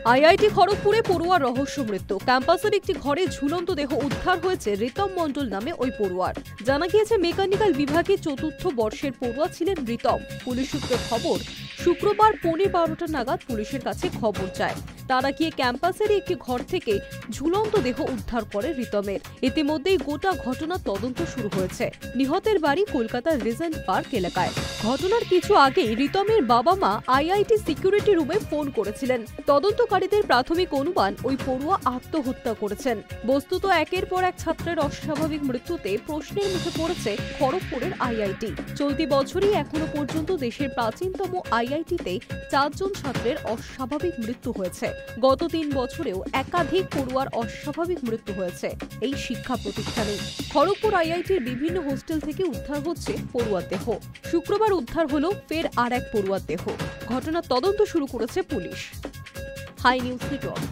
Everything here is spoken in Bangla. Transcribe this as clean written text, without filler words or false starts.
আইআইটি খড়গপুরে পড়ুয়ার রহস্য মৃত্যু। ক্যাম্পাসের একটি ঘরে ঝুলন্ত দেহ উদ্ধার হয়েছে রিতম মণ্ডল নামে ওই পড়ুয়ার। জানা গিয়েছে মেকানিক্যাল বিভাগে চতুর্থ বর্ষের পড়ুয়া ছিলেন রিতম। পুলিশ সূত্রে খবর, শুক্রবার 12:15 নাগাদ পুলিশের কাছে খবর যায়। তারা গিয়ে ক্যাম্পাসের একটি ঘর থেকে ঝুলন্ত দেহ উদ্ধার করে রিতমের। ইতিমধ্যেই গোটা ঘটনার তদন্ত শুরু হয়েছে। নিহতের বাড়ি কলকাতার রিজেন্ট পার্ক এলাকায়। ঘটনার কিছু আগেই রিতমের বাবা মা আইআইটি সিকিউরিটি রুমে ফোন করেছিলেন। তদন্তকারীদের প্রাথমিক অনুমান ওই পড়ুয়া আত্মহত্যা করেছেন। বস্তুত একের পর এক ছাত্রের অস্বাভাবিক মৃত্যুতে প্রশ্নের মুখে পড়েছে খড়গপুরের আইআইটি। চলতি বছরই এখনো পর্যন্ত দেশের প্রাচীনতম আইআইটিতে 4 জন ছাত্রের অস্বাভাবিক মৃত্যু হয়েছে। গত 3 বছরেও একাধিক পড়ুয়ার অস্বাভাবিক মৃত্যু হয়েছে এই শিক্ষা প্রতিষ্ঠানে। খড়গপুর আইআইটির বিভিন্ন হোস্টেল থেকে উদ্ধার হচ্ছে পড়ুয়ার দেহ। শুক্রবার উদ্ধার হলো ফের আর এক পড়ুয়ার দেহ। ঘটনার তদন্ত শুরু করেছে পুলিশ। High news network.